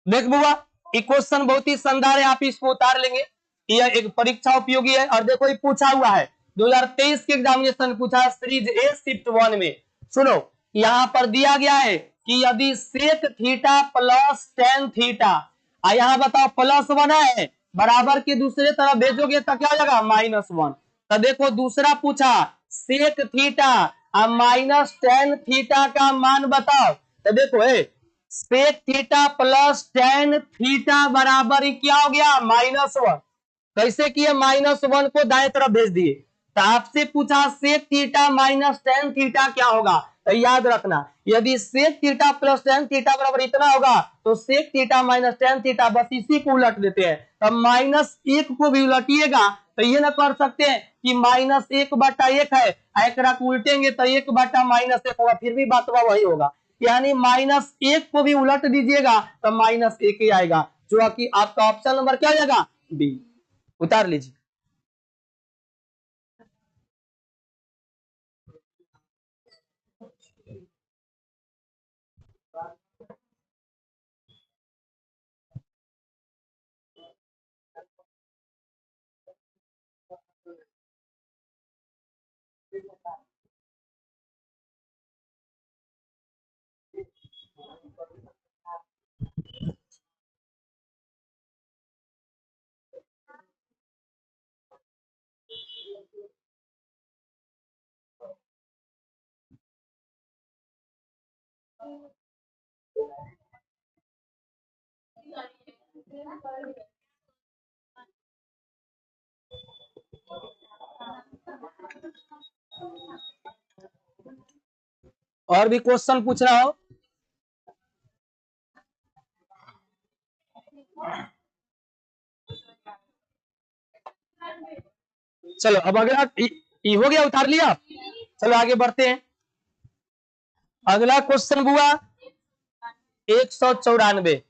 देख बुआ, ये क्वेश्चन बहुत ही शानदार है, आप इसको उतार लेंगे, यह एक परीक्षा उपयोगी है। और देखो ये पूछा हुआ है 2023 के एग्जामिनेशन पूछा है सीरीज ए शिफ्ट 1 में। सुनो यहाँ पर दिया गया है कि यदि sec theta plus tan theta, यहाँ बताओ +1 है, बराबर के दूसरे तरफ भेजोगे तो क्या हो जाएगा -1। तो देखो दूसरा पूछा सेक थीटा और -10 थीटा का मान बताओ। तो देखो sec theta plus tan theta बराबर ही क्या हो गया -1। कैसे किए, -1 को दाएं तरफ भेज दिए। तो आपसे पूछा सेक थीटा -10 थीटा क्या होगा, तो याद रखना यदि sec theta plus tan theta बराबर इतना होगा तो सेक थीटा -10 थीटा बस इसी को उलट देते हैं। तब -1 को भी उलटिएगा तो ये ना कर सकते हैं कि -1/1 है, एक उल्टेंगे तो 1/-1 होगा, फिर भी बात वही होगा। यानी -1 को भी उलट दीजिएगा तो -1 ही आएगा, जो कि आपका ऑप्शन नंबर क्या हो जाएगा बी। उतार लीजिए। और भी क्वेश्चन पूछ रहा हो? चलो अब अगला ई हो गया, उतार लिया। चलो आगे बढ़ते हैं। अगला क्वेश्चन हुआ 194।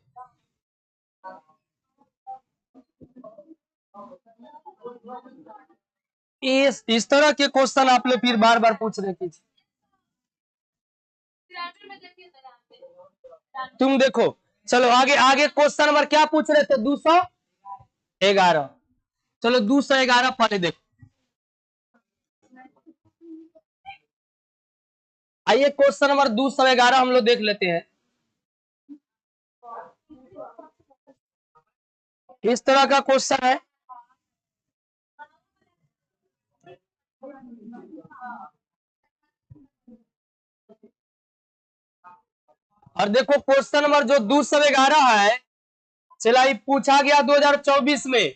इस तरह के क्वेश्चन आप लोग फिर बार बार पूछ रहे थे। तुम देखो, चलो आगे आगे क्वेश्चन नंबर क्या पूछ रहे थे? 211। चलो 211 पहले देखो। आइए क्वेश्चन नंबर 211 हम लोग देख लेते हैं। इस तरह का क्वेश्चन है। और देखो क्वेश्चन नंबर जो 211 है, चला पूछा गया 2024 में।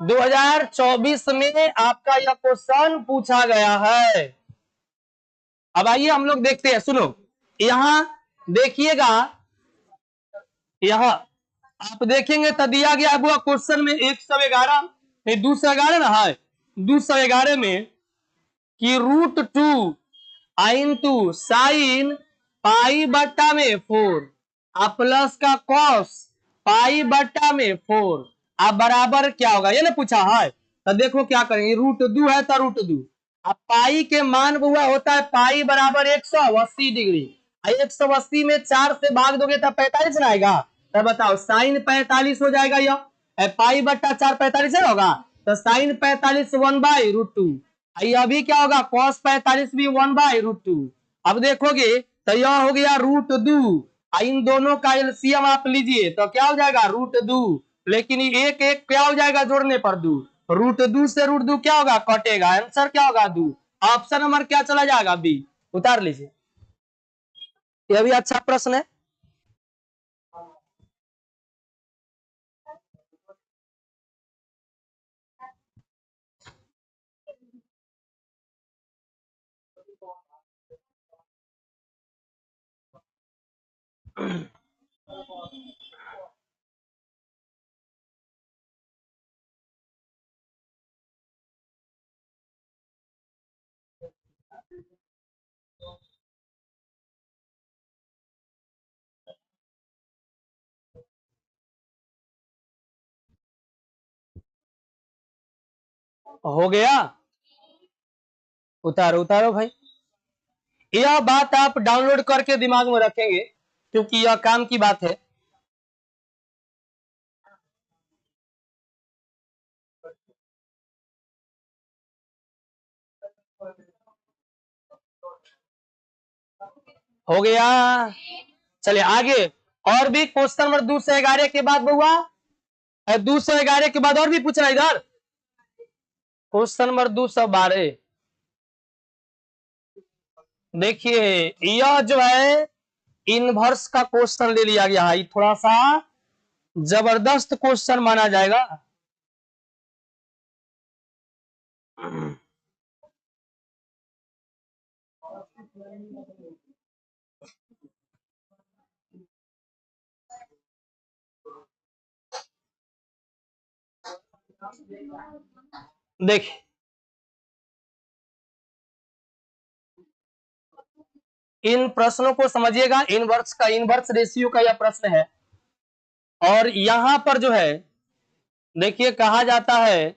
2024 में आपका यह क्वेश्चन पूछा गया है। अब आइए हम लोग देखते हैं। सुनो, यहां देखिएगा, यहां आप देखेंगे तो दिया गया हुआ क्वेश्चन में 111 नहीं 211 ना है। 211 में कि √2 इंटू साइन पाई बट्टा में 4 आ प्लस का कॉस पाई बट्टा में 4 अब बराबर क्या होगा, ये ना पूछा है। तो देखो क्या करेंगे, √2 है तो √2 अब पाई के मान हुआ होता है पाई बराबर 180 डिग्री। 180 में 4 से भाग दोगे तो 45 ना आएगा। तो बताओ साइन 45 हो जाएगा, यह पाई बट्टा 4 45 है होगा। तो साइन 45 1/√2। अभी क्या होगा, cos 45 भी 1/√2। अब देखोगे तो यह हो गया √2। इन दोनों का एलसीएम आप लीजिए तो क्या हो जाएगा √2। लेकिन एक एक क्या हो जाएगा जोड़ने पर 2। √2 से √2 क्या होगा, कटेगा। आंसर क्या होगा 2। ऑप्शन नंबर क्या चला जाएगा, बी। उतार लीजिए, यह भी अच्छा प्रश्न है। हो गया, उतारो उतारो भाई। यह बात आप डाउनलोड करके दिमाग में रखेंगे क्योंकि यह काम की बात है। हो गया, चलिए आगे। और भी क्वेश्चन नंबर 211 के बाद बहुआ 211 के बाद और भी पूछना इधर। क्वेश्चन नंबर 212 देखिए, यह जो है इनवर्स का क्वेश्चन ले लिया गया है। थोड़ा सा जबरदस्त क्वेश्चन माना जाएगा। देखिए, इन प्रश्नों को समझिएगा। इनवर्स रेशियो का यह प्रश्न है। और यहां पर जो है देखिए कहा जाता है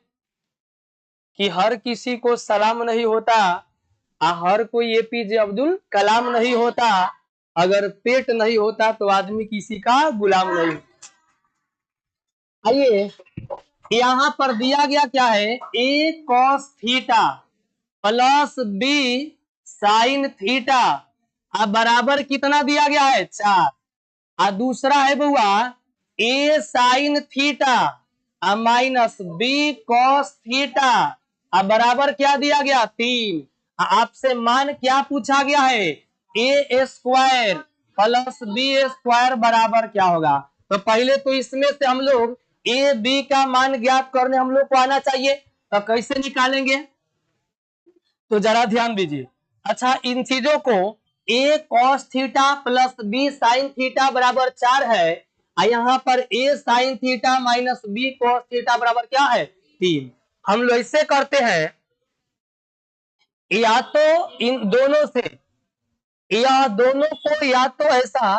कि हर किसी को सलाम नहीं होता, हर कोई एपीजे अब्दुल कलाम नहीं होता, अगर पेट नहीं होता तो आदमी किसी का गुलाम नहीं। आइए यहां पर दिया गया क्या है, A cos theta plus B sine theta अब बराबर कितना दिया गया है 4। और दूसरा है बुआ A sine theta minus B cos theta अब बराबर क्या दिया गया 3। आपसे मान क्या पूछा गया है, ए स्क्वायर प्लस बी स्क्वायर बराबर क्या होगा। तो पहले तो इसमें से हम लोग ए बी का मान ज्ञात करने हम लोग को आना चाहिए, तो कैसे निकालेंगे, तो जरा ध्यान दीजिए। अच्छा, इन चीजों को A cos theta plus B sine theta बराबर 4 है, और यहाँ पर A sine theta minus B cos theta बराबर क्या है 3। हम लोग इससे करते हैं, या तो इन दोनों से, या दोनों को, या तो ऐसा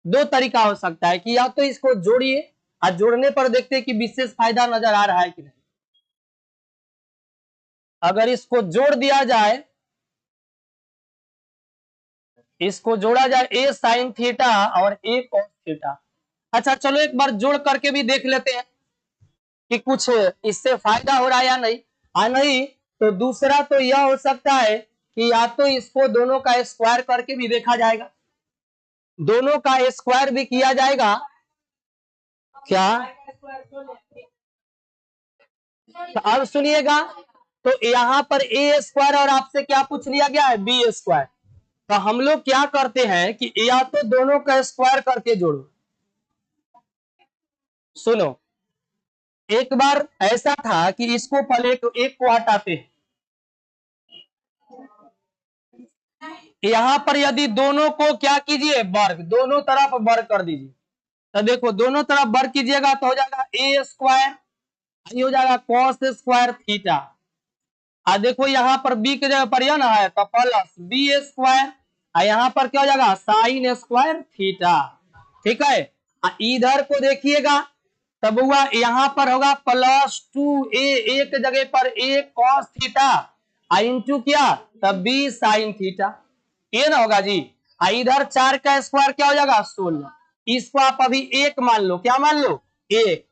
दो तरीका हो सकता है कि या तो इसको जोड़िए और जोड़ने पर देखते हैं कि विशेष फायदा नजर आ रहा है कि नहीं। अगर इसको जोड़ दिया जाए, इसको जोड़ा जाए ए साइन थीटा और ए कॉस थीटा। अच्छा चलो एक बार जोड़ करके भी देख लेते हैं कि कुछ इससे फायदा हो रहा है या नहीं। नहीं तो दूसरा तो यह हो सकता है कि या तो इसको दोनों का स्क्वायर करके भी देखा जाएगा, दोनों का स्क्वायर भी किया जाएगा क्या। तो अब सुनिएगा, तो यहाँ पर ए स्क्वायर और आपसे क्या पूछ लिया गया है बी स्क्वायर। तो हम लोग क्या करते हैं कि या तो दोनों का स्क्वायर करके जोड़ो। सुनो, एक बार ऐसा था कि इसको पहले तो एक को हटाते हैं, यहां पर यदि दोनों को क्या कीजिए वर्ग, दोनों तरफ वर्ग कर दीजिए। तो देखो दोनों तरफ वर्ग कीजिएगा तो हो जाएगा ए स्क्वायर, ये हो जाएगा कॉस स्क्वायर थीटा। देखो यहाँ पर बी के जगह पर यह ना है तो प्लस बी स्क्वायर, यहाँ पर क्या हो जाएगा साइन स्क्वायर थीटा। ठीक है, इधर को देखिएगा तब हुआ यहाँ पर होगा प्लस 2a, एक जगह पर a कॉस थीटा इंटू क्या तब बी साइन थीटा, ये ना होगा जी। इधर 4 का स्क्वायर क्या हो जाएगा 16, इसको आप अभी एक मान लो, क्या मान लो एक।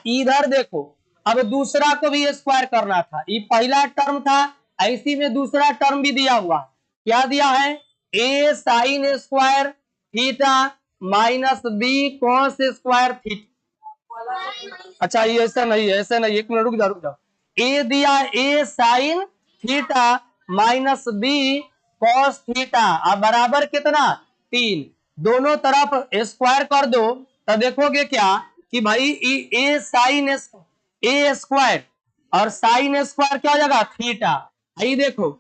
इधर देखो अब दूसरा को भी स्क्वायर करना था, ये पहला टर्म था, ऐसी में दूसरा टर्म भी दिया हुआ, क्या दिया है A sine square theta minus B cos square theta. अच्छा ये ऐसा नहीं है, ऐसा नहीं, एक मिनट रुक जाओ। ए दिया A sine theta minus B cos theta, अब बराबर कितना 3, दोनों तरफ स्क्वायर कर दो तो देखोगे क्या कि भाई ए साइन ए स्क्वायर और साइन स्क्वायर क्या हो जाएगा थीटा। आइए देखो,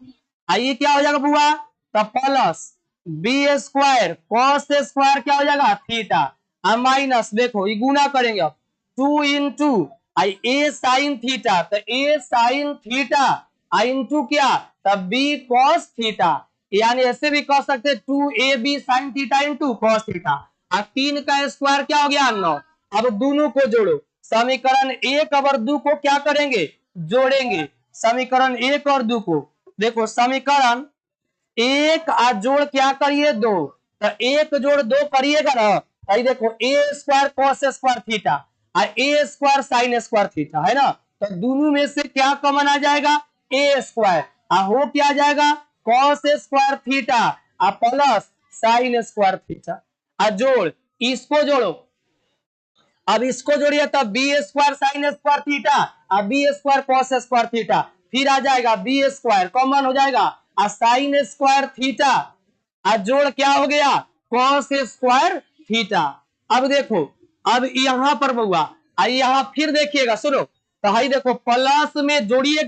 आइए क्या हो जाएगा बुआ, तो plus B square cos square क्या हो जाएगा थीटा, माइनस देखो ये गुना करेंगे अब 2 इंटू ए साइन थीटा, तो ए साइन थीटा इंटू क्या तब बी कॉस थीटा, यानी ऐसे भी कह सकते 2ab sine theta into cos theta. अब 3 का स्क्वायर क्या हो गया 9। अब दोनों को जोड़ो, समीकरण 1 और 2 को क्या करेंगे जोड़ेंगे, समीकरण 1 और 2 को देखो, समीकरण 1 और जोड़ क्या करिए 2, तो 1 जोड़ 2 करिएगा ना, भाई देखो ए स्क्वायर कॉस स्क्वायर थीटा और ए स्क्वायर साइन स्क्वायर थीटा है ना, तो दोनों में से क्या कॉमन आ जाएगा ए स्क्वायर, हो क्या आ जाएगा cos square theta plus sine square theta. जोड़, इसको जोड़ो, अब इसको जोड़िए तब B square sine square theta और B square cos square theta, फिर आ जाएगा बी स्क्वायर कॉमन हो जाएगा और साइन स्क्वायर थीटा, जोड़ क्या हो गया कॉस स्क्वायर थीटा। अब देखो, अब यहां पर बउआ यहां फिर देखिएगा, सुनो तो भाई देखो प्लस में जोड़िए,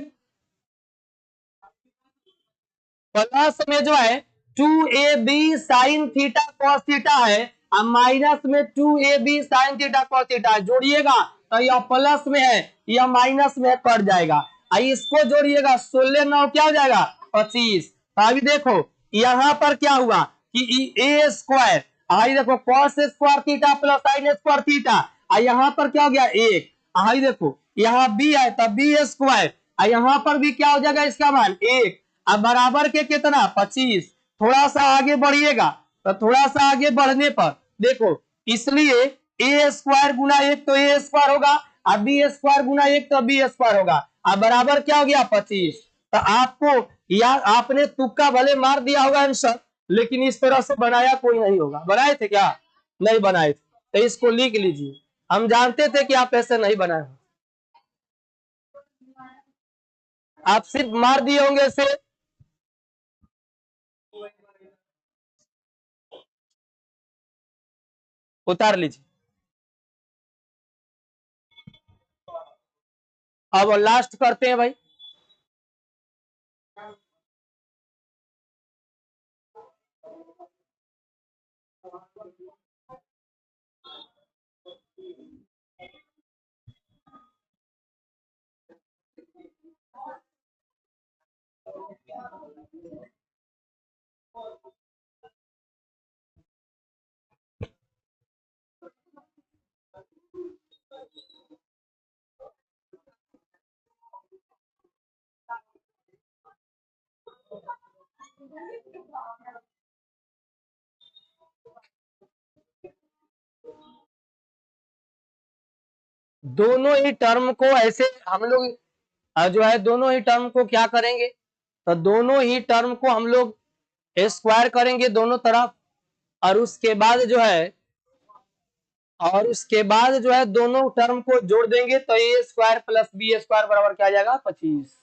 प्लस में जो है 2ab sine theta cos theta है और माइनस में 2ab sine theta cos theta, जोड़िएगा तो यह प्लस में है यह माइनस में कट जाएगा, इसको जोड़िएगा 16 9 क्या हो जाएगा 25। तो अभी देखो यहाँ पर क्या हुआ कि ए स्क्वायर, आई देखो cos square theta plus sine square theta, यहाँ पर क्या हो गया एक, आई देखो यहाँ बी है तब बी स्क्वायर, यहाँ पर भी क्या हो जाएगा इसका मान एक, अब बराबर के कितना 25। थोड़ा सा आगे बढ़िएगा तो थोड़ा सा आगे बढ़ने पर देखो, इसलिए ए स्क्वायर गुना एक तो ए स्क्वायर होगा और बी स्क्वायर गुना एक तो बी स्क्वायर होगा, अब बराबर क्या हो गया 25। तो आपको या आपने तुक्का भले मार दिया होगा आंसर, लेकिन इस तरह से बनाया कोई नहीं होगा, बनाए थे क्या नहीं बनाए थे, तो इसको लिख लीजिए, हम जानते थे कि आप ऐसे नहीं बनाए, आप सिर्फ मार दिए होंगे इसे। उतार लीजिए। अब लास्ट करते हैं भाई। दोनों ही टर्म को ऐसे हम लोग जो है दोनों ही टर्म को क्या करेंगे, तो दोनों ही टर्म को हम लोग स्क्वायर करेंगे दोनों तरफ, और उसके बाद जो है दोनों टर्म को जोड़ देंगे, तो ए स्क्वायर प्लस बी स्क्वायर बराबर क्या आ जाएगा 25।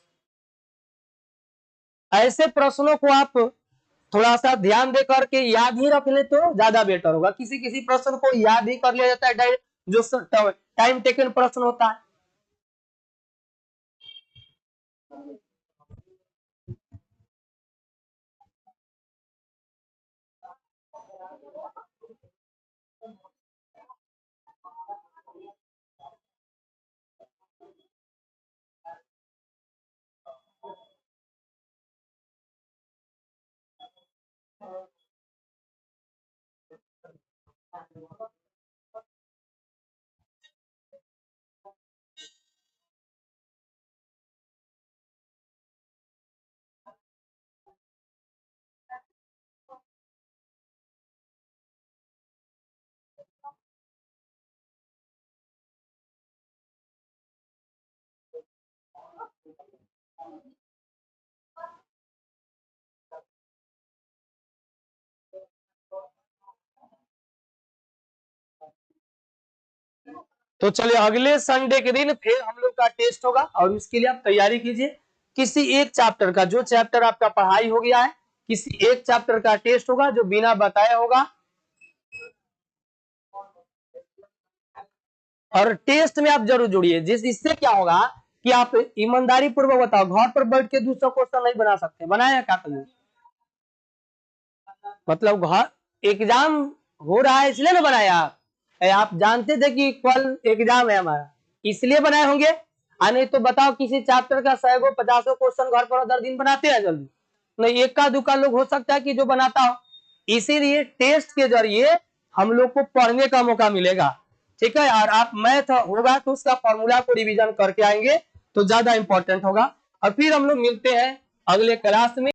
ऐसे प्रश्नों को आप थोड़ा सा ध्यान दे करके याद ही रख ले तो ज्यादा बेटर होगा। किसी किसी प्रश्न को याद ही कर लिया जाता है डायरेक्ट, जो टाइम टेकन प्रश्न होता है। तो चलिए अगले संडे के दिन फिर हम लोग का टेस्ट होगा, और उसके लिए आप तैयारी कीजिए। किसी एक चैप्टर का, जो चैप्टर आपका पढ़ाई हो गया है, किसी एक चैप्टर का टेस्ट होगा जो बिना बताए होगा। और टेस्ट में आप जरूर जुड़िए, इससे क्या होगा कि आप ईमानदारी पूर्वक बताओ, घर पर बैठ के 200 क्वेश्चन नहीं बना सकते, बनाया क्या कभी? मतलब घर एग्जाम हो रहा है इसलिए ना बनाया आप जानते थे कि कल एग्जाम है हमारा, इसलिए बनाए होंगे। नहीं तो बताओ किसी चैप्टर का 100 50 क्वेश्चन घर पर 10 दिन बनाते हैं जल्दी नहीं, एक का दुका लोग हो सकता है कि जो बनाता हो। इसीलिए टेस्ट के जरिए हम लोग को पढ़ने का मौका मिलेगा, ठीक है। और आप मैथ होगा तो उसका फॉर्मूला को रिवीजन करके आएंगे तो ज्यादा इंपॉर्टेंट होगा। और फिर हम लोग मिलते हैं अगले क्लास में।